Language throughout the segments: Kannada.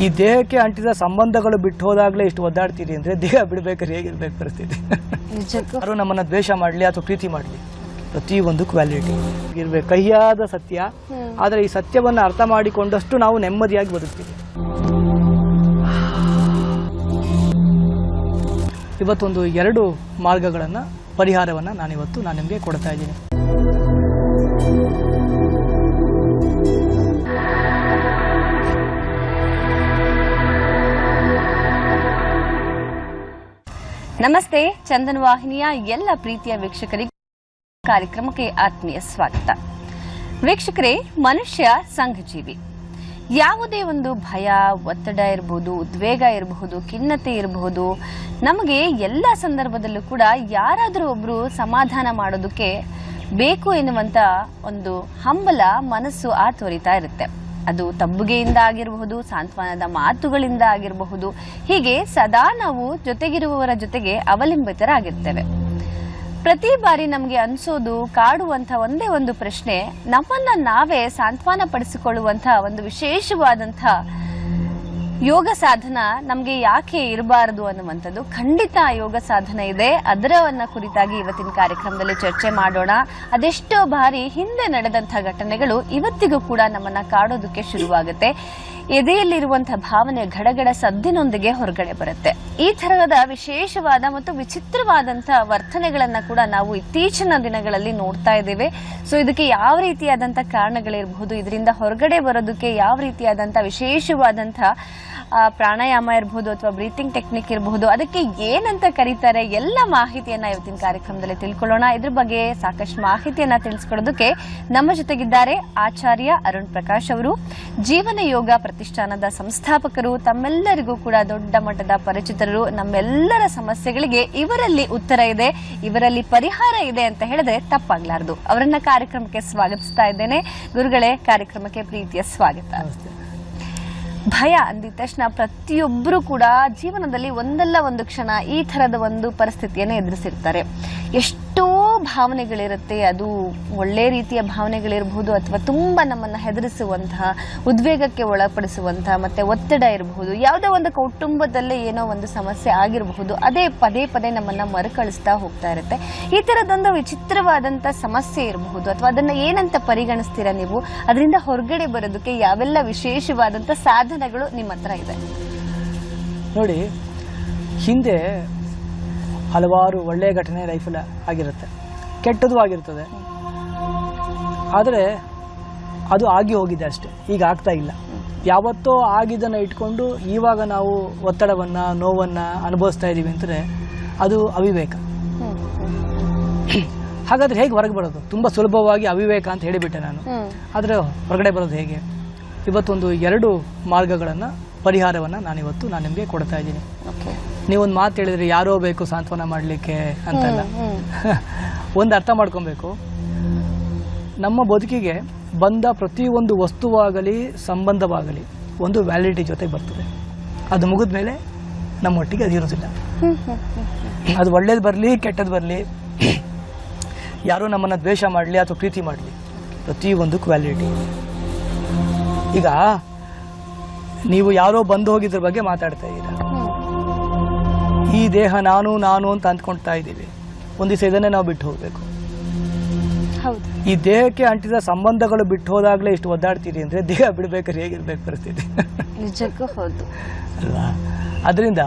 ಈ ದೇಹಕ್ಕೆ ಅಂಟಿದ ಸಂಬಂಧಗಳು ಬಿಟ್ಟು ಹೋದಾಗಲೇ ಇಷ್ಟು ಒದ್ದಾಡ್ತೀರಿ ಅಂದರೆ ದೇಹ ಬಿಡಬೇಕಾದ್ರೆ ಹೇಗಿರ್ಬೇಕು ಪರಿಸ್ಥಿತಿ. ಯಾರು ನಮ್ಮನ್ನು ದ್ವೇಷ ಮಾಡಲಿ ಅಥವಾ ಪ್ರೀತಿ ಮಾಡಲಿ, ಪ್ರತಿಯೊಂದು ಕ್ವಾಲಿಟಿ ಇರಬೇಕು, ಕಹಿಯಾದ ಸತ್ಯ. ಆದರೆ ಈ ಸತ್ಯವನ್ನು ಅರ್ಥ ಮಾಡಿಕೊಂಡಷ್ಟು ನಾವು ನೆಮ್ಮದಿಯಾಗಿ ಬದುಕ್ತೀವಿ. ಇವತ್ತೊಂದು 2 ಮಾರ್ಗಗಳನ್ನು, ಪರಿಹಾರವನ್ನು ನಾನು ನಿಮಗೆ ಕೊಡ್ತಾ ಇದ್ದೀನಿ. ನಮಸ್ತೆ, ಚಂದನ ವಾಹಿನಿಯ ಎಲ್ಲ ಪ್ರೀತಿಯ ವೀಕ್ಷಕರಿಗೆ ಕಾರ್ಯಕ್ರಮಕ್ಕೆ ಆತ್ಮೀಯ ಸ್ವಾಗತ. ವೀಕ್ಷಕರೇ, ಮನುಷ್ಯ ಸಂಘಜೀವಿ. ಯಾವುದೇ ಒಂದು ಭಯ, ಒತ್ತಡ ಇರಬಹುದು, ಉದ್ವೇಗ ಇರಬಹುದು, ಖಿನ್ನತೆ ಇರಬಹುದು, ನಮಗೆ ಎಲ್ಲ ಸಂದರ್ಭದಲ್ಲೂ ಕೂಡ ಯಾರಾದರೂ ಒಬ್ರು ಸಮಾಧಾನ ಮಾಡೋದಕ್ಕೆ ಬೇಕು ಎನ್ನುವಂತ ಒಂದು ಹಂಬಲ ಮನಸ್ಸು ತೋರಿತಾ ಇರುತ್ತೆ. ಅದು ತಬ್ಬುಗೆಯಿಂದ ಆಗಿರಬಹುದು, ಸಾಂತ್ವನದ ಮಾತುಗಳಿಂದ ಆಗಿರಬಹುದು. ಹೀಗೆ ಸದಾ ನಾವು ಜೊತೆಗಿರುವವರ ಜೊತೆಗೆ ಅವಲಂಬಿತರಾಗಿರ್ತೇವೆ. ಪ್ರತಿ ಬಾರಿ ನಮಗೆ ಅನ್ಸೋದು, ಕಾಡುವಂತ ಒಂದೇ ಒಂದು ಪ್ರಶ್ನೆ, ನಮ್ಮನ್ನ ನಾವೇ ಸಾಂತ್ವನ ಪಡಿಸಿಕೊಳ್ಳುವಂತ ಒಂದು ವಿಶೇಷವಾದಂಥ ಯೋಗ ಸಾಧನ ನಮಗೆ ಯಾಕೆ ಇರಬಾರದು ಅನ್ನುವಂಥದ್ದು. ಖಂಡಿತ ಯೋಗ ಸಾಧನ ಇದೆ. ಅದರವನ್ನ ಕುರಿತಾಗಿ ಇವತ್ತಿನ ಕಾರ್ಯಕ್ರಮದಲ್ಲಿ ಚರ್ಚೆ ಮಾಡೋಣ. ಅದೆಷ್ಟೋ ಬಾರಿ ಹಿಂದೆ ನಡೆದಂತಹ ಘಟನೆಗಳು ಇವತ್ತಿಗೂ ಕೂಡ ನಮ್ಮನ್ನ ಕಾಡೋದಕ್ಕೆ ಶುರುವಾಗುತ್ತೆ. ಎದೆಯಲ್ಲಿರುವಂತಹ ಭಾವನೆ ಗಡಗಡ ಸದ್ದಿನೊಂದಿಗೆ ಹೊರಗಡೆ ಬರುತ್ತೆ. ಈ ತರಹದ ವಿಶೇಷವಾದ ಮತ್ತು ವಿಚಿತ್ರವಾದಂತಹ ವರ್ತನೆಗಳನ್ನ ಕೂಡ ನಾವು ಇತ್ತೀಚಿನ ದಿನಗಳಲ್ಲಿ ನೋಡ್ತಾ ಇದ್ದೇವೆ. ಸೊ ಇದಕ್ಕೆ ಯಾವ ರೀತಿಯಾದಂತಹ ಕಾರಣಗಳಿರಬಹುದು, ಇದರಿಂದ ಹೊರಗಡೆ ಬರೋದಕ್ಕೆ ಯಾವ ರೀತಿಯಾದಂತಹ ವಿಶೇಷವಾದಂತಹ ಪ್ರಾಣಾಯಾಮ ಇರಬಹುದು ಅಥವಾ ಬ್ರೀತಿಂಗ್ ಟೆಕ್ನಿಕ್ ಇರಬಹುದು, ಅದಕ್ಕೆ ಏನಂತ ಕರೀತಾರೆ, ಎಲ್ಲ ಮಾಹಿತಿಯನ್ನ ಇವತ್ತಿನ ಕಾರ್ಯಕ್ರಮದಲ್ಲಿ ತಿಳ್ಕೊಳ್ಳೋಣ. ಇದ್ರ ಬಗ್ಗೆ ಸಾಕಷ್ಟು ಮಾಹಿತಿಯನ್ನ ತಿಳಿಸ್ಕೊಡೋದಕ್ಕೆ ನಮ್ಮ ಜೊತೆಗಿದ್ದಾರೆ ಆಚಾರ್ಯ ಅರುಣ್ ಪ್ರಕಾಶ್ ಅವರು, ಜೀವನ ಯೋಗ ಪ್ರತಿಷ್ಠಾನದ ಸಂಸ್ಥಾಪಕರು. ತಮ್ಮೆಲ್ಲರಿಗೂ ಕೂಡ ದೊಡ್ಡ ಮಟ್ಟದ ಪರಿಚಿತರು. ನಮ್ಮೆಲ್ಲರ ಸಮಸ್ಯೆಗಳಿಗೆ ಇವರಲ್ಲಿ ಉತ್ತರ ಇದೆ, ಇವರಲ್ಲಿ ಪರಿಹಾರ ಇದೆ ಅಂತ ಹೇಳಿದ್ರೆ ತಪ್ಪಾಗ್ಲಾರ್ದು. ಅವರನ್ನ ಕಾರ್ಯಕ್ರಮಕ್ಕೆ ಸ್ವಾಗತಿಸ್ತಾ ಇದ್ದೇನೆ. ಗುರುಗಳೇ, ಕಾರ್ಯಕ್ರಮಕ್ಕೆ ಪ್ರೀತಿಯ ಸ್ವಾಗತ. ಭಯ ಅಂದಿದ ತಕ್ಷಣ ಪ್ರತಿಯೊಬ್ಬರು ಕೂಡ ಜೀವನದಲ್ಲಿ ಒಂದಲ್ಲ ಒಂದು ಕ್ಷಣ ಈ ತರದ ಒಂದು ಪರಿಸ್ಥಿತಿಯನ್ನು ಎದುರಿಸಿರ್ತಾರೆ. ಎಷ್ಟೋ ಭಾವನೆಗಳಿರುತ್ತೆ. ಅದು ಒಳ್ಳೆ ರೀತಿಯ ಭಾವನೆಗಳಿರಬಹುದು ಅಥವಾ ತುಂಬಾ ನಮ್ಮನ್ನ ಹೆದರಿಸುವಂತಹ, ಉದ್ವೇಗಕ್ಕೆ ಒಳಪಡಿಸುವಂತಹ, ಮತ್ತೆ ಒತ್ತಡ ಇರಬಹುದು. ಯಾವುದೋ ಒಂದು ಕುಟುಂಬದಲ್ಲೇ ಏನೋ ಒಂದು ಸಮಸ್ಯೆ ಆಗಿರಬಹುದು, ಅದೇ ಪದೇ ಪದೇ ನಮ್ಮನ್ನ ಮರುಕಳಿಸ್ತಾ ಹೋಗ್ತಾ ಇರುತ್ತೆ. ಈ ತರದೊಂದು ವಿಚಿತ್ರವಾದಂತ ಸಮಸ್ಯೆ ಇರಬಹುದು ಅಥವಾ ಅದನ್ನ ಏನಂತ ಪರಿಗಣಿಸ್ತೀರಾ ನೀವು? ಅದರಿಂದ ಹೊರಗಡೆ ಬರೋದಕ್ಕೆ ಯಾವೆಲ್ಲ ವಿಶೇಷವಾದಂತ ಸಾಧನಗಳು ನಿಮ್ಮ ಹತ್ರ ಇದೆ? ನೋಡಿ, ಹಿಂದೆ ಹಲವಾರು ಒಳ್ಳೆಯ ಘಟನೆ ಲೈಫಲ್ಲಿ ಆಗಿರುತ್ತೆ, ಕೆಟ್ಟದ್ದು ಆಗಿರ್ತದೆ. ಆದರೆ ಅದು ಆಗಿ ಹೋಗಿದೆ ಅಷ್ಟೇ, ಈಗ ಆಗ್ತಾ ಇಲ್ಲ. ಯಾವತ್ತೋ ಆಗಿದ್ದನ್ನು ಇಟ್ಕೊಂಡು ಇವಾಗ ನಾವು ಒತ್ತಡವನ್ನು, ನೋವನ್ನು ಅನುಭವಿಸ್ತಾ ಇದ್ದೀವಿ ಅಂದರೆ ಅದು ಅವಿವೇಕ. ಹಾಗಾದರೆ ಹೇಗೆ ಹೊರಗೆ ಬರೋದು? ತುಂಬ ಸುಲಭವಾಗಿ ಅವಿವೇಕ ಅಂತ ಹೇಳಿಬಿಟ್ಟೆ ನಾನು. ಆದರೆ ಹೊರಗಡೆ ಬರೋದು ಹೇಗೆ? ಇವತ್ತೊಂದು 2 ಮಾರ್ಗಗಳನ್ನು, ಪರಿಹಾರವನ್ನು ನಾನು ನಿಮಗೆ ಕೊಡ್ತಾ ಇದ್ದೀನಿ. ನೀವೊಂದು ಮಾತು ಹೇಳಿದ್ರಿ, ಯಾರೋ ಬೇಕು ಸಾಂತ್ವನ ಮಾಡಲಿಕ್ಕೆ ಅಂತಲ್ಲ. ಒಂದು ಅರ್ಥ ಮಾಡ್ಕೊಬೇಕು, ನಮ್ಮ ಬದುಕಿಗೆ ಬಂದ ಪ್ರತಿಯೊಂದು ವಸ್ತುವಾಗಲಿ ಸಂಬಂಧವಾಗಲಿ ಒಂದು ವ್ಯಾಲಿಡಿಟಿ ಜೊತೆ ಬರ್ತದೆ. ಅದು ಮುಗಿದ ಮೇಲೆ ನಮ್ಮೊಟ್ಟಿಗೆ ಅದು ಇರೋದಿಲ್ಲ. ಅದು ಒಳ್ಳೇದು ಬರಲಿ ಕೆಟ್ಟದ್ದು ಬರಲಿ, ಯಾರೋ ನಮ್ಮನ್ನು ದ್ವೇಷ ಮಾಡಲಿ ಅಥವಾ ಪ್ರೀತಿ ಮಾಡಲಿ, ಪ್ರತಿಯೊಂದು ಕ್ವಾಲಿಟಿ. ಈಗ ನೀವು ಯಾರೋ ಬಂದು ಹೋಗಿದ್ರ ಬಗ್ಗೆ ಮಾತಾಡ್ತಾ ಇದ್ದೀರಾ. ಈ ದೇಹ ನಾನು ಅಂತ ಅಂದ್ಕೊಳ್ತಾ ಇದ್ದೀವಿ. ಒಂದು ದಿವಸ ಇದನ್ನೇ ನಾವು ಬಿಟ್ಟು ಹೋಗಬೇಕು. ಈ ದೇಹಕ್ಕೆ ಅಂಟಿದ ಸಂಬಂಧಗಳು ಬಿಟ್ಟು ಹೋದಾಗಲೇ ಇಷ್ಟು ಒದ್ದಾಡ್ತೀರಿ ಅಂದರೆ ದೇಹ ಬಿಡಬೇಕಾದ್ರೆ ಹೇಗಿರ್ಬೇಕು ಪರಿಸ್ಥಿತಿ? ನಿಜಕ್ಕೂ ಹೌದು ಅಲ್ವಾ? ಅದರಿಂದ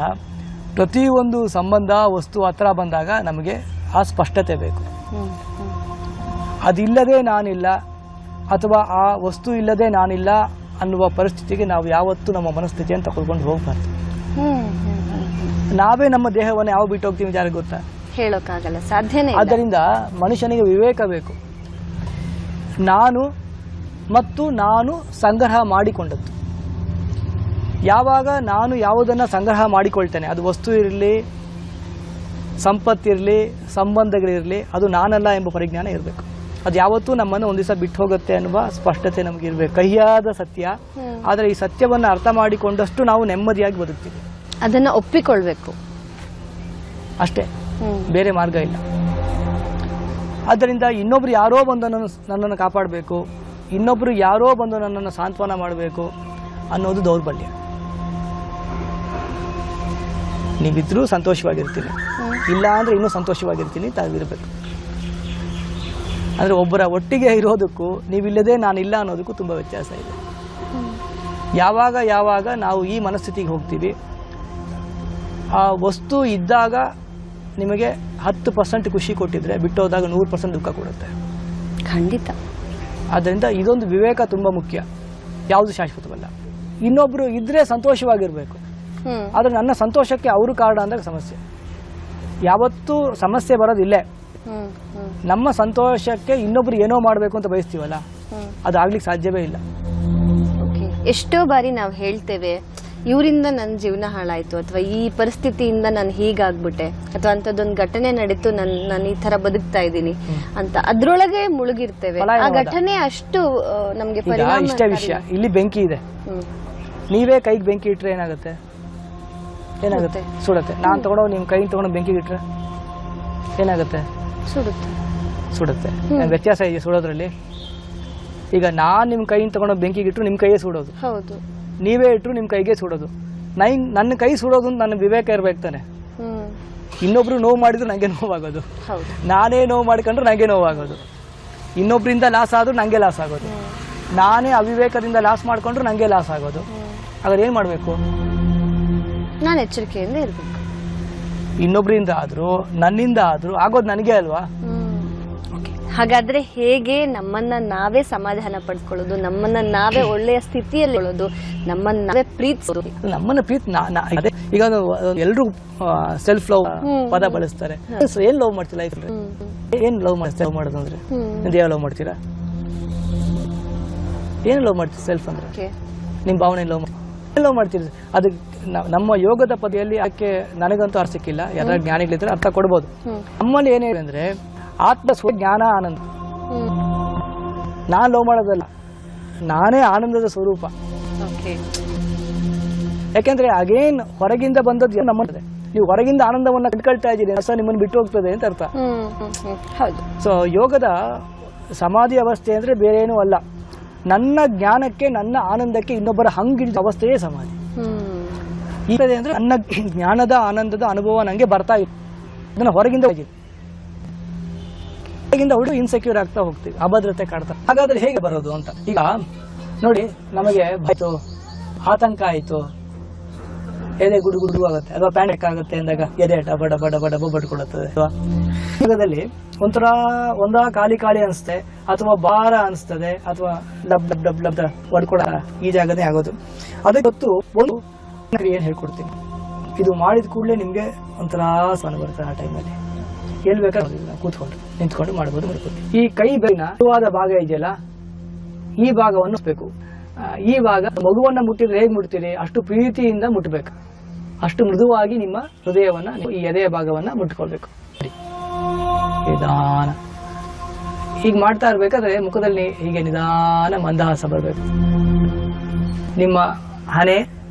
ಪ್ರತಿಯೊಂದು ಸಂಬಂಧ, ವಸ್ತು ಹತ್ರ ಬಂದಾಗ ನಮಗೆ ಆ ಸ್ಪಷ್ಟತೆ ಬೇಕು. ಅದಿಲ್ಲದೆ ನಾನಿಲ್ಲ ಅಥವಾ ಆ ವಸ್ತು ಇಲ್ಲದೆ ನಾನಿಲ್ಲ ಅನ್ನುವ ಪರಿಸ್ಥಿತಿಗೆ ನಾವು ಯಾವತ್ತೂ ನಮ್ಮ ಮನಸ್ಥಿತಿಯನ್ನು ತಗೊಳ್ಕೊಂಡು ಹೋಗ್ಬಾರ್ದು. ನಾವೇ ನಮ್ಮ ದೇಹವನ್ನು ಯಾವ ಬಿಟ್ಟು ಹೋಗ್ತೀವಿ ಯಾರಿಗೆ ಗೊತ್ತಾ? ಹೇಳೋಕ್ಕಾಗಲ್ಲ, ಸಾಧ್ಯನೇ. ಆದ್ದರಿಂದ ಮನುಷ್ಯನಿಗೆ ವಿವೇಕ ಬೇಕು. ನಾನು ಮತ್ತು ನಾನು ಸಂಗ್ರಹ ಮಾಡಿಕೊಂಡದ್ದು. ಯಾವಾಗ ನಾನು ಯಾವುದನ್ನು ಸಂಗ್ರಹ ಮಾಡಿಕೊಳ್ತೇನೆ, ಅದು ವಸ್ತು ಇರಲಿ, ಸಂಪತ್ತಿರಲಿ, ಸಂಬಂಧಗಳಿರಲಿ, ಅದು ನಾನಲ್ಲ ಎಂಬ ಪರಿಜ್ಞಾನ ಇರಬೇಕು. ಅದು ಯಾವತ್ತೂ ನಮ್ಮನ್ನು ಒಂದು ದಿವಸ ಬಿಟ್ಟು ಹೋಗುತ್ತೆ ಅನ್ನುವ ಸ್ಪಷ್ಟತೆ ನಮಗೆ ಇರಬೇಕು. ಕಹಿಯಾದ ಸತ್ಯ. ಆದರೆ ಈ ಸತ್ಯವನ್ನು ಅರ್ಥ ಮಾಡಿಕೊಂಡಷ್ಟು ನಾವು ನೆಮ್ಮದಿಯಾಗಿ ಬದುಕ್ತೀವಿ. ಅದನ್ನು ಒಪ್ಪಿಕೊಳ್ಬೇಕು ಅಷ್ಟೇ, ಬೇರೆ ಮಾರ್ಗ ಇಲ್ಲ. ಆದ್ದರಿಂದ ಇನ್ನೊಬ್ರು ಯಾರೋ ಬಂದು ನನ್ನನ್ನು ಕಾಪಾಡಬೇಕು, ಇನ್ನೊಬ್ರು ಯಾರೋ ಬಂದು ನನ್ನನ್ನು ಸಾಂತ್ವನ ಮಾಡಬೇಕು ಅನ್ನೋದು ದೌರ್ಬಲ್ಯ. ನೀವಿದ್ರೂ ಸಂತೋಷವಾಗಿರ್ತೀನಿ, ಇಲ್ಲ ಅಂದರೆ ಇನ್ನೂ ಸಂತೋಷವಾಗಿರ್ತೀನಿ ತಾವಿರಬೇಕು. ಅಂದರೆ ಒಬ್ಬರ ಒಟ್ಟಿಗೆ ಇರೋದಕ್ಕೂ ನೀವಿಲ್ಲದೆ ನಾನಿಲ್ಲ ಅನ್ನೋದಕ್ಕೂ ತುಂಬ ವ್ಯತ್ಯಾಸ ಇದೆ. ಯಾವಾಗ ನಾವು ಈ ಮನಸ್ಥಿತಿಗೆ ಹೋಗ್ತೀವಿ, ಆ ವಸ್ತು ಇದ್ದಾಗ ನಿಮಗೆ 10% ಖುಷಿ ಕೊಟ್ಟಿದ್ರೆ ಬಿಟ್ಟೋದಾಗ 100% ದುಃಖ ಕೊಡುತ್ತೆ. ಖಂಡಿತ. ಆದ್ದರಿಂದ ಇದೊಂದು ವಿವೇಕ ತುಂಬ ಮುಖ್ಯ. ಯಾವುದು ಶಾಶ್ವತವಲ್ಲ. ಇನ್ನೊಬ್ರು ಇದ್ರೆ ಸಂತೋಷವಾಗಿರ್ಬೇಕು, ಆದರೆ ನನ್ನ ಸಂತೋಷಕ್ಕೆ ಅವರು ಕಾರಣ ಅಂದಾಗ ಸಮಸ್ಯೆ. ಯಾವತ್ತೂ ಸಮಸ್ಯೆ ಬರೋದಿಲ್ಲೇ. ನಮ್ಮ ಸಂತೋಷಕ್ಕೆ ಇನ್ನೊಬ್ರು ಏನೋ ಮಾಡಬೇಕು ಅಂತ ಬಯಸ್ತೀವಲ್ಲ, ಅದು ಆಗ್ಲಿಕ್ಕೆ ಸಾಧ್ಯವೇ ಇಲ್ಲ. ಎಷ್ಟೋ ಬಾರಿ ನಾವು ಹೇಳ್ತೇವೆ, ಇವರಿಂದ ನನ್ನ ಜೀವನ ಹಾಳಾಯ್ತು, ಅಥವಾ ಈ ಪರಿಸ್ಥಿತಿಯಿಂದ ನಾನು ಹೀಗಾಗ್ಬಿಟ್ಟೆ, ಅಥವಾ ಅಂಥದ್ದೊಂದು ಘಟನೆ ನಡೀತು, ನಾನು ಈ ತರ ಬದುಕ್ತಾ ಇದ್ದೀನಿ ಅಂತ ಅದ್ರೊಳಗೆ ಮುಳುಗಿರ್ತೇವೆ. ಆ ಘಟನೆ ಅಷ್ಟು ನಮ್ಗೆ ಇಷ್ಟೇ ವಿಷಯ. ಇಲ್ಲಿ ಬೆಂಕಿ ಇದೆ, ನೀವೇ ಕೈಗೆ ಬೆಂಕಿ ಇಟ್ರೆ ಏನಾಗುತ್ತೆ? ಸುಡುತ್ತೆ. ನಾನು ತಗೊಂಡೋ ನಿಮ್ ಕೈ ತಗೊಂಡು ಬೆಂಕಿಗೆ ಇಟ್ರೆ ಏನಾಗುತ್ತೆ? ಸುಡುತ್ತೆ. ವ್ಯತ್ಯಾಸ ಇದೆ ಸುಡೋದ್ರಲ್ಲಿ. ಈಗ ನಾನ್ ನಿಮ್ ಕೈಯಿಂದ ತಗೊಂಡು ಬೆಂಕಿಗೆ ಇಟ್ರು ನಿಮ್ ಕೈಯೇ ಸುಡೋದು, ನೀವೇ ಇಟ್ರು ನಿಮ್ ಕೈಗೆ ಸುಡೋದು. ನನ್ನ ಕೈ ಸುಡೋದು ನನ್ನ ವಿವೇಕ ಇರ್ಬೇಕು ತಾನೆ. ಇನ್ನೊಬ್ರು ನೋವು ಮಾಡಿದ್ರು ನಂಗೆ ನೋವಾಗೋದು, ನಾನೇ ನೋವು ಮಾಡ್ಕೊಂಡ್ರು ನಂಗೆ ನೋವಾಗೋದು, ಇನ್ನೊಬ್ರಿಂದ ಲಾಸ್ ಆದ್ರೂ ನಂಗೆ ಲಾಸ್ ಆಗೋದು, ನಾನೇ ಅವಿವೇಕದಿಂದ ಲಾಸ್ ಮಾಡ್ಕೊಂಡ್ರು ನಂಗೆ ಲಾಸ್ ಆಗೋದು. ಹಾಗಾದ್ರೆ ಏನ್ ಮಾಡ್ಬೇಕು? ನಾನು ಎಚ್ಚರಿಕೆಯಿಂದ ಇರ್ಬೇಕು. ಇನ್ನೊಬ್ರಿಂದ ಆದ್ರೂ ನನ್ನಿಂದ ಆದ್ರೂ ಆಗೋದು ನನಗೆ ಅಲ್ವಾ? ಹಾಗಾದ್ರೆ ಹೇಗೆ ನಮ್ಮನ್ನ ನಾವೇ ಸಮಾಧಾನ ಪಡ್ಕೊಳ್ಳೋದು, ನಮ್ಮನ್ನ ನಾವೇ ಒಳ್ಳೆಯ ಸ್ಥಿತಿಯಲ್ಲಿ ಇರೋದು, ನಮ್ಮನ್ನ ನಾವೇ ಪ್ರೀತಿಸೋದು? ನಮ್ಮನ್ನ ಈಗ ಎಲ್ರು ಸೆಲ್ಫ್ ಲವ್ ಪದ ಬಳಸ್ತಾರೆ. ಏನ್ ಲವ್ ಮಾಡ್ತಿಲ್ಲ? ಏನ್ ಲವ್ ಮಾಡೋದು ಅಂದ್ರೆ ಯಾವ ಲವ್ ಮಾಡ್ತೀರಾ? ಏನ್ ಲವ್ ಮಾಡ್ತೀರಿ? ಸೆಲ್ಫ್ ಅಂದ್ರೆ ನಿಮ್ ಭಾವನೆ ಲವ್ ಮಾಡ್ತೀರಿ. ಅದಕ್ಕೆ ನಮ್ಮ ಯೋಗದ ಪದದಲ್ಲಿ ಯಾಕೆ ನನಗಂತೂ ಅರ್ಥ ಸಿಕ್ಕಿಲ್ಲ, ಎಲ್ಲ ಜ್ಞಾನಿಗಳಿದ್ರೆ ಅರ್ಥ ಕೊಡ್ಬೋದು. ನಮ್ಮಲ್ಲಿ ಏನಿದೆ ಅಂದ್ರೆ ಆತ್ಮ ಜ್ಞಾನ ಆನಂದ. ನಾನ್ ಲವ್ ಮಾಡೋದಲ್ಲ, ನಾನೇ ಆನಂದದ ಸ್ವರೂಪ. ಯಾಕೆಂದ್ರೆ ಅಗೇನ್ ಹೊರಗಿಂದ ಬಂದದ್ದು ನಮ್ಮದೇ. ನೀವು ಹೊರಗಿಂದ ಆನಂದವನ್ನ ಕಟ್ಕೊಳ್ತಾ ಇದ್ದೀರಿ, ಹೊಸ ನಿಮ್ಮನ್ನು ಬಿಟ್ಟು ಹೋಗ್ತದೆ ಅಂತ ಅರ್ಥ. ಸೊ ಯೋಗದ ಸಮಾಧಿ ಅವಸ್ಥೆ ಅಂದ್ರೆ ಬೇರೆ ಏನೂ ಅಲ್ಲ. ನನ್ನ ಜ್ಞಾನಕ್ಕೆ, ನನ್ನ ಆನಂದಕ್ಕೆ ಇನ್ನೊಬ್ಬರ ಹಂಗಿಡಿದ ಅವಸ್ಥೆಯೇ ಸಮಾಧಿ. ಅಂದ್ರೆ ನನ್ನ ಜ್ಞಾನದ ಆನಂದದ ಅನುಭವ ನಂಗೆ ಬರ್ತಾ ಇದೆ, ಅದನ್ನ ಹೊರಗಿಂದ ಹುಡುಗ ಇನ್ಸೆಕ್ಯೂರ್ ಆಗ್ತಾ ಹೋಗ್ತೀವಿ, ಅಭದ್ರತೆ ಕಾಡ್ತಾ. ಹಾಗಾದ್ರೆ ಹೇಗೆ ಬರೋದು ಅಂತ ಈಗ ನೋಡಿ. ನಮಗೆ ಭಯ, ಆತಂಕ ಆಯ್ತು, ಎದೆ ಗುಡು ಆಗುತ್ತೆ, ಅಥವಾ ಪ್ಯಾನಿಕ್ ಆಗುತ್ತೆ ಅಂದಾಗ ಎದೆ ಡಬ ಡಬ ಡಬ ಡಬ ಬಡ್ಕೊಳ್ಳುತ್ತದೆ. ಯೋಗದಲ್ಲಿ ಒಂದಾ ಖಾಲಿ ಅನಿಸುತ್ತೆ, ಅಥವಾ ಭಾರ ಅನಿಸ್ತದೆ, ಅಥವಾ ಲಬ್ ಡಬ್ ಡಬ್ ಲಬ್ ಹೊಡ್ಕೊಳ ಈ ಜಾಗನೇ ಆಗೋದು. ಅದಕ್ಕೆ ಗೊತ್ತು ಒಂದು ಕ್ರಿಯೆ ಹೇಳ್ಕೊಡ್ತೀನಿ. ಇದು ಮಾಡಿದ ಕೂಡಲೇ ನಿಮ್ಗೆ ಒಂಥರ ಸ್ವಾನ ಬರುತ್ತೆ. ಆ ಟೈಮಲ್ಲಿ ಹೇಳ್ಬೇಕಾದ್ರೆ ಕೂತ್ಕೊಂಡು ನಿಂತ್ಕೊಂಡು ಮಾಡ್ಬೋದು. ಈ ಕೈ ಬೆನ್ನ ಮೃದುವಾದ ಭಾಗ ಇದೆಯಲ್ಲ, ಈ ಭಾಗವನ್ನು ಬೇಕು. ಈ ಭಾಗ ಮಗುವನ್ನ ಮುಟ್ಟಿದ್ರೆ ಹೇಗೆ ಮುಟ್ತೀರಿ, ಅಷ್ಟು ಪ್ರೀತಿಯಿಂದ ಮುಟ್ಟಬೇಕು, ಅಷ್ಟು ಮೃದುವಾಗಿ ನಿಮ್ಮ ಹೃದಯವನ್ನ, ಈ ಎದೆಯ ಭಾಗವನ್ನ ಮುಟ್ಕೊಳ್ಬೇಕು. ನಿಧಾನ ಹೀಗೆ ಮಾಡ್ತಾ ಇರ್ಬೇಕಾದ್ರೆ ಮುಖದಲ್ಲಿ ಹೀಗೆ ನಿಧಾನ ಮಂದಹಾಸ ಬರಬೇಕು. ನಿಮ್ಮ ಹಣೆ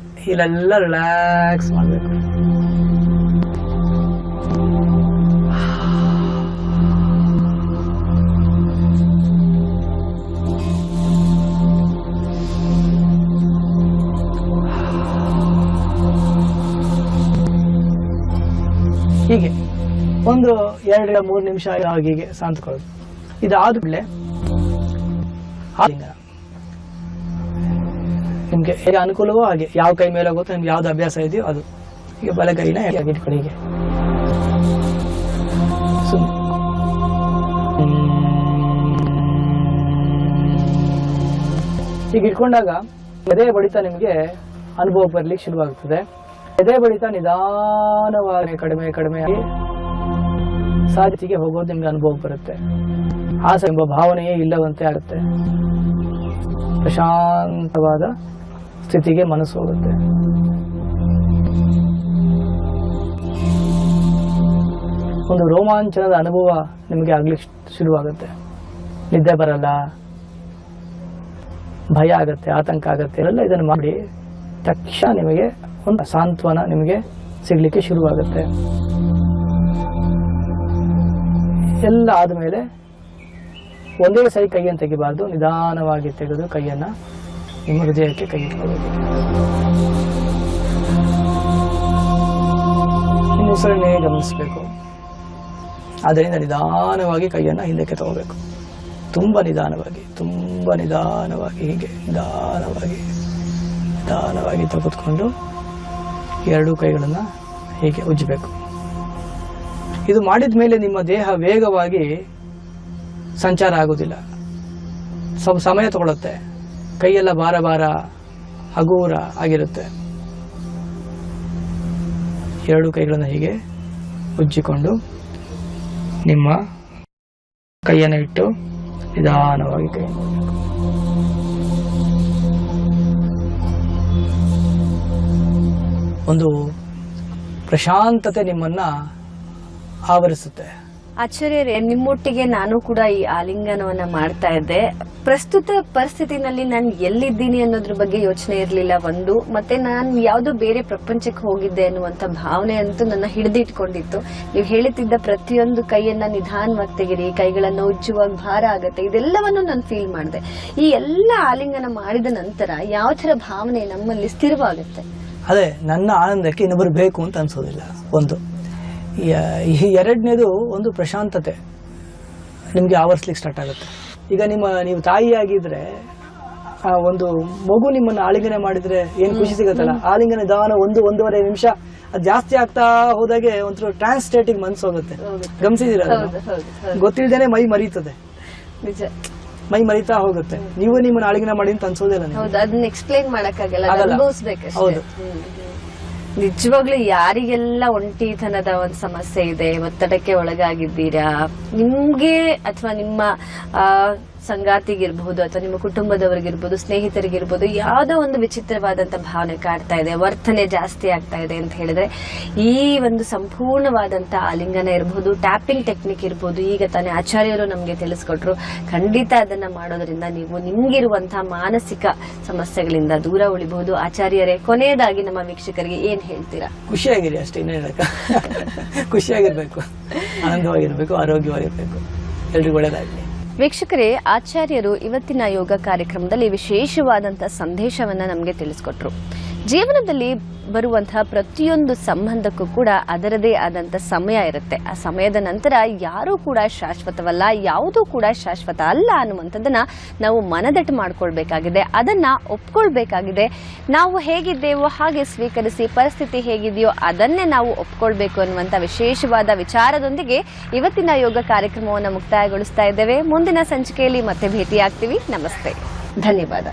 ಇಲ್ಲೆಲ್ಲ ರಿಲ್ಯಾಕ್ಸ್ ಮಾಡಬೇಕು. ಹೀಗೆ ಒಂದು 2-3 ನಿಮಿಷ ಹೀಗೆ ಶಾಂತಕೊಳ್ಳೋದು. ಇದಾದ್ಮೇಲೆ ನಿಮ್ಗೆ ಹೇಗೆ ಅನುಕೂಲವೋ ಹಾಗೆ, ಯಾವ ಕೈ ಮೇಲೆ ಹೋಗುತ್ತೋ ನಿಮ್ಗೆ ಯಾವ್ದು ಅಭ್ಯಾಸ ಇದೆಯೋ ಅದು. ಈಗ ಬಲಗೈನ ಇಟ್ಕೊಳ್ಳಿ. ಹೀಗೆ ಈಗ ಇಟ್ಕೊಂಡಾಗ ಎದೆ ಬಡಿತ ನಿಮ್ಗೆ ಅನುಭವ ಬರ್ಲಿಕ್ಕೆ ಶುರುವಾಗ್ತದೆ. ಎದೆ ಬಡಿತ ನಿಧಾನವಾಗಿ ಕಡಿಮೆ ಆಗಿ ಸಾಧ್ಯತೆಗೆ ಹೋಗೋದು ನಿಮ್ಗೆ ಅನುಭವ ಬರುತ್ತೆ. ಆಸೆ ಎಂಬ ಭಾವನೆಯೇ ಇಲ್ಲವಂತೆ ಆಗುತ್ತೆ. ಪ್ರಶಾಂತವಾದ ಸ್ಥಿತಿಗೆ ಮನಸ್ಸು ಹೋಗುತ್ತೆ. ಒಂದು ರೋಮಾಂಚನದ ಅನುಭವ ನಿಮಗೆ ಆಗ್ಲಿಕ್ಕೆ ಶುರುವಾಗುತ್ತೆ. ನಿದ್ದೆ ಬರಲ್ಲ, ಭಯ ಆಗತ್ತೆ, ಆತಂಕ ಆಗತ್ತೆ. ಎಲ್ಲ ಇದನ್ನು ಮಾಡಿ ತಕ್ಷಣ ನಿಮಗೆ ಒಂದು ಸಾಂತ್ವನ ನಿಮಗೆ ಸಿಗ್ಲಿಕ್ಕೆ ಶುರುವಾಗುತ್ತೆ. ಎಲ್ಲ ಆದಮೇಲೆ ಒಂದೇ ಸರಿ ಕೈಯನ್ನು ತೆಗಿಬಾರ್ದು, ನಿಧಾನವಾಗಿ ತೆಗೆದು ಕೈಯನ್ನ ನಿಮ್ಮ ಹೃದಯಕ್ಕೆ ಕೈ ಇಟ್ಕೊಳ್ಬೇಕು. ಉಸಿರನ್ನೇ ಗಮನಿಸಬೇಕು. ಅದರಿಂದ ನಿಧಾನವಾಗಿ ಕೈಯನ್ನು ಹಿಂದಕ್ಕೆ ತಗೋಬೇಕು. ತುಂಬ ನಿಧಾನವಾಗಿ ಹೀಗೆ ನಿಧಾನವಾಗಿ ತೆಗೆದುಕೊಂಡು ಎರಡೂ ಕೈಗಳನ್ನು ಹೀಗೆ ಉಜ್ಜಬೇಕು. ಇದು ಮಾಡಿದ ಮೇಲೆ ನಿಮ್ಮ ದೇಹ ವೇಗವಾಗಿ ಸಂಚಾರ ಆಗೋದಿಲ್ಲ, ಸ್ವಲ್ಪ ಸಮಯ ತಗೊಳುತ್ತೆ. ಕೈಯೆಲ್ಲ ಭಾರ ಹಗೂರ ಆಗಿರುತ್ತೆ. ಎರಡು ಕೈಗಳನ್ನು ಹೀಗೆ ಉಜ್ಜಿಕೊಂಡು ನಿಮ್ಮ ಕೈಯನ್ನು ಇಟ್ಟು ನಿಧಾನವಾಗಿ ಕೈ ಒಂದು ಪ್ರಶಾಂತತೆ ನಿಮ್ಮನ್ನ ಆವರಿಸುತ್ತೆ. ಆಚಾರ್ಯರೇ, ನಿಮ್ಮೊಟ್ಟಿಗೆ ನಾನು ಕೂಡ ಈ ಆಲಿಂಗನವನ್ನ ಮಾಡ್ತಾ ಇದ್ದೆ. ಪ್ರಸ್ತುತ ಪರಿಸ್ಥಿತಿನಲ್ಲಿ ನಾನು ಎಲ್ಲಿದ್ದೀನಿ ಅನ್ನೋದ್ರ ಬಗ್ಗೆ ಯೋಚನೆ ಇರಲಿಲ್ಲ ಒಂದು, ಮತ್ತೆ ನಾನು ಯಾವುದೋ ಬೇರೆ ಪ್ರಪಂಚಕ್ಕೆ ಹೋಗಿದ್ದೆ ಅನ್ನುವಂತ ಭಾವನೆ ಅಂತೂ ನನ್ನ ಹಿಡಿದಿಟ್ಕೊಂಡಿತ್ತು. ನೀವು ಹೇಳುತ್ತಿದ್ದ ಪ್ರತಿಯೊಂದು ಕೈಯನ್ನ ನಿಧಾನವಾಗಿ ತೆಗಿರಿ, ಕೈಗಳನ್ನ ಉಜ್ಜುವಾಗ ಭಾರ ಆಗತ್ತೆ, ಇದೆಲ್ಲವನ್ನು ನಾನು ಫೀಲ್ ಮಾಡಿದೆ. ಈ ಎಲ್ಲ ಆಲಿಂಗನ ಮಾಡಿದ ನಂತರ ಯಾವ ತರ ಭಾವನೆ ನಮ್ಮಲ್ಲಿ ಸ್ಥಿರವಾಗುತ್ತೆ? ಅದೇ, ನನ್ನ ಆನಂದಕ್ಕೆ ಇನ್ನೊಬ್ಬರು ಬೇಕು ಅಂತ ಅನ್ಸೋದಿಲ್ಲ ಒಂದು. ಎರಡನೇದು ಒಂದು ಪ್ರಶಾಂತತೆ ನಿಮಗೆ ಆವರಿಸ್ಲಿಕ್ಕೆ ಸ್ಟಾರ್ಟ್ ಆಗುತ್ತೆ. ಈಗ ನೀವು ತಾಯಿಯಾಗಿದ್ರೆ ಒಂದು ಮಗು ನಿಮ್ಮನ್ನು ಆಲಿಂಗನೆ ಮಾಡಿದ್ರೆ ಏನು ಖುಷಿ ಸಿಗುತ್ತಲ್ಲ, ಆಲಿಂಗನ ನಿಧಾನ 1-1.5 ನಿಮಿಷ ಅದು ಜಾಸ್ತಿ ಆಗ್ತಾ ಹೋದಾಗೆ ಒಂಥರ ಟ್ರಾನ್ಸ್ ಸ್ಟೇಟಿಗೆ ಮನ್ಸು ಹೋಗುತ್ತೆ. ಗಮನಿಸಿದಿರ? ಗೊತ್ತಿಲ್ದೇನೆ ಮೈ ಮರೀತದೆ, ಮೈ ಮರಿತಾ ಹೋಗುತ್ತೆ. ನೀವು ನಿಮ್ಮನ್ನ ಆಲಿಂಗನ ಮಾಡಿ ಅಂತ ಅನ್ಸೋದಿಲ್ಲ. ಅದನ್ನ ಎಕ್ಸ್ಪ್ಲೈನ್ ಮಾಡಕ್ಕಾಗಲ್ಲ, ಹೌದು. ನಿಜವಾಗ್ಲೂ ಯಾರಿಗೆಲ್ಲ ಒಂಟಿತನದ ಒಂದು ಸಮಸ್ಯೆ ಇದೆ, ಒತ್ತಡಕ್ಕೆ ಒಳಗಾಗಿದ್ದೀರಾ, ನಿಮ್ಗೆ ಅಥವಾ ನಿಮ್ಮ ಸಂಗಾತಿಗಿರ್ಬಹುದು ಅಥವಾ ನಿಮ್ಮ ಕುಟುಂಬದವರಿಗಿರ್ಬೋದು, ಸ್ನೇಹಿತರಿಗಿರ್ಬೋದು, ಯಾವುದೋ ಒಂದು ವಿಚಿತ್ರವಾದಂತ ಭಾವನೆ ಕಾಡ್ತಾ ಇದೆ, ವರ್ತನೆ ಜಾಸ್ತಿ ಆಗ್ತಾ ಇದೆ ಅಂತ ಹೇಳಿದ್ರೆ ಈ ಒಂದು ಸಂಪೂರ್ಣವಾದಂತ ಆಲಿಂಗನ ಇರಬಹುದು, ಟ್ಯಾಪಿಂಗ್ ಟೆಕ್ನಿಕ್ ಇರ್ಬೋದು, ಈಗ ತಾನೇ ಆಚಾರ್ಯರು ನಮ್ಗೆ ತಿಳಿಸ್ಕೊಟ್ರು. ಖಂಡಿತ ಅದನ್ನ ಮಾಡೋದ್ರಿಂದ ನೀವು ನಿಮ್ಗಿರುವಂತಹ ಮಾನಸಿಕ ಸಮಸ್ಯೆಗಳಿಂದ ದೂರ ಉಳಿಬಹುದು. ಆಚಾರ್ಯರೇ, ಕೊನೆಯದಾಗಿ ನಮ್ಮ ವೀಕ್ಷಕರಿಗೆ ಏನ್ ಹೇಳ್ತೀರಾ? ಖುಷಿಯಾಗಿರಿ ಅಷ್ಟೇ, ಇನ್ನೇನು ಹೇಳಕ್ಕ. ಖುಷಿಯಾಗಿರ್ಬೇಕು, ಆನಂದವಾಗಿರ್ಬೇಕು, ಆರೋಗ್ಯವಾಗಿರ್ಬೇಕು. ಎಲ್ರಿಗೂ ಒಳ್ಳೆಯದಾಗಲಿ. ವೀಕ್ಷಕರೇ, ಆಚಾರ್ಯರು ಇವತ್ತಿನ ಯೋಗ ಕಾರ್ಯಕ್ರಮದಲ್ಲಿ ವಿಶೇಷವಾದಂತಹ ಸಂದೇಶವನ್ನ ನಮಗೆ ತಿಳಿಸ್ಕೊಟ್ರು. ಜೀವನದಲ್ಲಿ ಬರುವಂತಹ ಪ್ರತಿಯೊಂದು ಸಂಬಂಧಕ್ಕೂ ಕೂಡ ಅದರದೇ ಆದಂತ ಸಮಯ ಇರುತ್ತೆ. ಆ ಸಮಯದ ನಂತರ ಯಾರೂ ಕೂಡ ಶಾಶ್ವತವಲ್ಲ, ಯಾವುದೂ ಕೂಡ ಶಾಶ್ವತ ಅಲ್ಲ ಅನ್ನುವಂಥದ್ದನ್ನ ನಾವು ಮನದಟ್ಟು ಮಾಡ್ಕೊಳ್ಬೇಕಾಗಿದೆ, ಅದನ್ನ ಒಪ್ಕೊಳ್ಬೇಕಾಗಿದೆ. ನಾವು ಹೇಗಿದ್ದೇವೋ ಹಾಗೆ ಸ್ವೀಕರಿಸಿ, ಪರಿಸ್ಥಿತಿ ಹೇಗಿದೆಯೋ ಅದನ್ನೇ ನಾವು ಒಪ್ಕೊಳ್ಬೇಕು ಅನ್ನುವಂಥ ವಿಶೇಷವಾದ ವಿಚಾರದೊಂದಿಗೆ ಇವತ್ತಿನ ಯೋಗ ಕಾರ್ಯಕ್ರಮವನ್ನು ಮುಕ್ತಾಯಗೊಳಿಸ್ತಾ ಇದ್ದೇವೆ. ಮುಂದಿನ ಸಂಚಿಕೆಯಲ್ಲಿ ಮತ್ತೆ ಭೇಟಿಯಾಗ್ತೀವಿ. ನಮಸ್ತೆ, ಧನ್ಯವಾದ.